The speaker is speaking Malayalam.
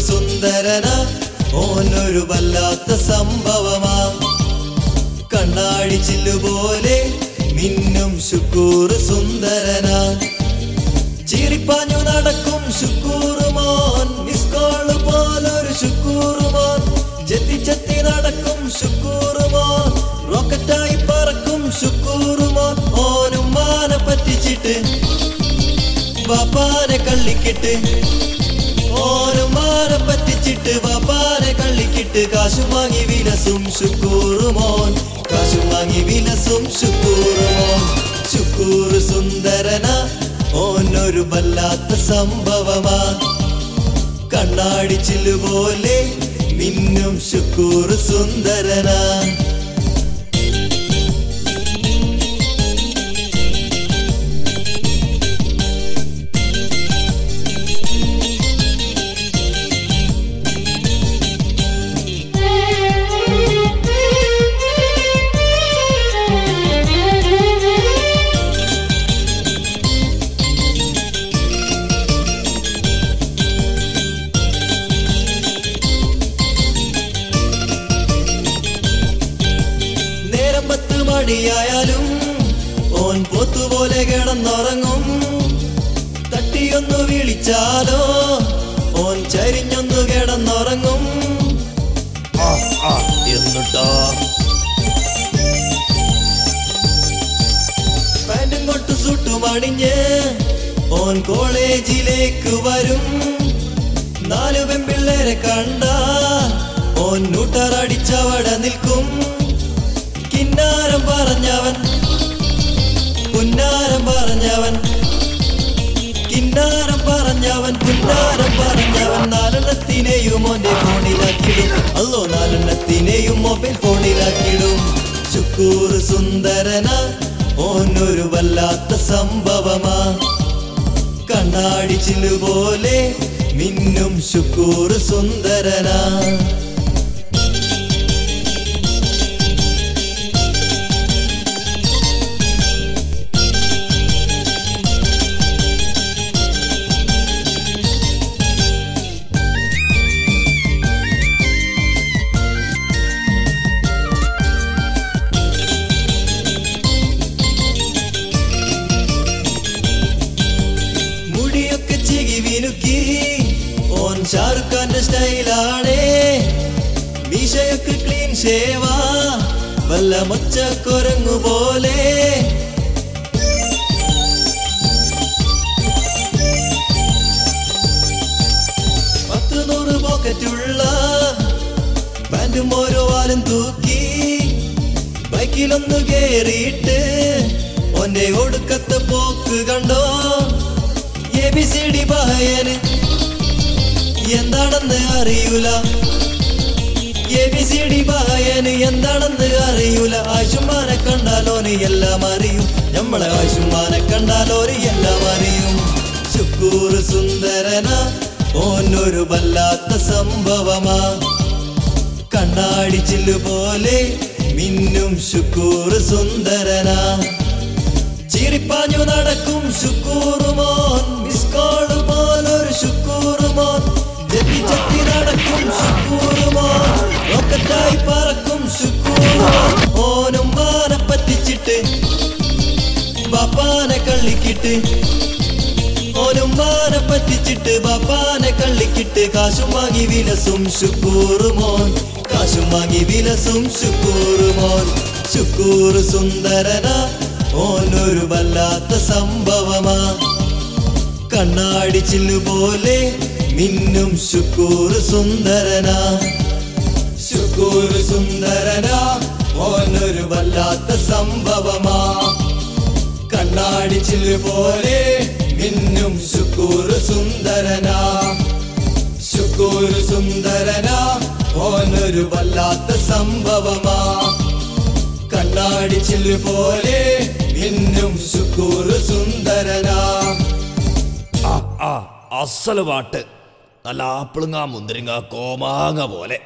സുന്ദരന ഓനൊരു വല്ലാത്ത സംഭവമാ കണ്ണാടി ചില്ലുപോലെ മിന്നും ശുക്കൂർ സുന്ദരന ചിരിപ്പാഞ്ഞു നടക്കും ശുക്കൂർ മോൻ മിസ് കോൾ പോലൊരു ശുക്കൂർ മോൻ ചെത്തി ചെത്തി നടക്കും ശുക്കൂർ മോൻ റോക്കറ്റായി പറക്കും ശുക്കൂർ മോൻ ഓനും മാനെ പറ്റിച്ചിട്ട് ബാപ്പാനെ കള്ളിക്കിട്ട് ഓനും മാനെ പറ്റിച്ചിട്ട് ബാപ്പാനെ കള്ളിക്കിട്ട് കാശും വാങ്ങി വിലസും ശുക്കൂർ മോൻ കാശും വാങ്ങി വിലസും ശുക്കൂർ മോൻ ശുക്കൂർ സുന്ദരന ഓനൊരു വല്ലാത്ത സംഭവമാ കണ്ണാടി ചില്ലുപോലെ മിന്നും ശുക്കൂർ സുന്ദരന മണിയായാലും ഓൻ പോത്തുപോലെ കിടന്നുറങ്ങും തട്ടിയൊന്നു വിളിച്ചാലോ ഓൻ ചരിഞ്ഞൊന്നു കിടന്നുറങ്ങും എന്നിട്ടോ പാൻറ്റും കൊട്ടു സുട്ടുമണിഞ്ഞ് ഓൻ കോളേജിലേക്ക് വരും 4 പെൺപിള്ളേരെ കണ്ട ഓൻ നൂട്ടറടിച്ചവടെ നിൽക്കും കിന്നാരം പറഞ്ഞവൻ പുന്നാരം പറഞ്ഞവൻ കിന്നാരം പറഞ്ഞവൻ പുന്നാരം പറഞ്ഞവൻ 4 ഓന്റെ ഫോണിലാക്കിടും അല്ലോ 4 മൊബൈൽ ഫോണിലാക്കിടും ശുക്കൂർ സുന്ദരന ഓനൊരു വല്ലാത്ത സംഭവമാ കണ്ണാടി ചില്ലുപോലെ മിന്നും ശുക്കൂർ സുന്ദരന ഓൻ ഷാറുഖ് ഖാന്റെ സ്റ്റൈലാണേ മീശയൊക്കെ ക്ലീൻ ഷേവാ വല്ല മൊച്ചക്കൊരങ്ങു പോലെ പോക്കറ്റുള്ള പാൻറ്റും ഓരോ വാലും തൂക്കി ബൈക്കിലൊന്നു കേറിയിട്ട് ഓന്റെ ഒടുക്കത്തെ പോക്ക് കണ്ടോ ABCD bahayane എന്താണെന്ന് അറിയൂല ABCD bahayane എന്താണെന്ന് അറിയൂല ആശുമാനെ കണ്ടാലോന് എല്ലാം അറിയും നമ്മളെ ആശുമാനെ കണ്ടാലോന് എല്ലാം അറിയും ശുക്കൂർ സുന്ദരന ഓനൊരു വല്ലാത്ത സംഭവമാ കണ്ണാടി ചില്ലുപോലെ മിന്നും ശുക്കൂർ സുന്ദരന ചിരിപ്പാഞ്ഞു നടക്കും ശുക്കൂർ മോൻ മിസ് കോൾ പോലൊരു ശുക്കൂർ മോൻ ചെത്തി ചെത്തി നടക്കും ശുക്കൂർ മോൻ റോക്കറ്റായി പറക്കും ശുക്കൂർ മോൻ ഓനും മാനെ പറ്റിച്ചിട്ട് ബാപ്പാനെ കള്ളിക്കിട്ട് ഓനും മാനെ പറ്റിച്ചിട്ട് ബാപ്പാനെ കള്ളിക്കിട്ട് കാശും വാങ്ങി വിലസും ശുക്കൂർ മോൻ കാശും വാങ്ങി വിലസും ശുക്കൂർ മോൻ ശുക്കൂർ സുന്ദരന ഓനൊരു വല്ലാത്ത സംഭവമാ കണ്ണാടി ചില്ലുപോലെ മിന്നും ശുക്കൂർ സുന്ദരന ശുക്കൂർ സുന്ദരന ഓനൊരു വല്ലാത്ത സംഭവമാ കണ്ണാടി ചില്ലുപോലെ മിന്നും ശുക്കൂർ സുന്ദരന ശുക്കൂർ സുന്ദരന ഓനൊരു വല്ലാത്ത സംഭവമാ. കണ്ണാടി ചില്ല് പോലെ മിന്നും ശുക്കൂർ സുന്ദരനാ. അസല് പാട്ട്, നല്ല ആപ്പിളുങ്ങ മുന്തിരിങ്ങ കോമാങ്ങ പോലെ.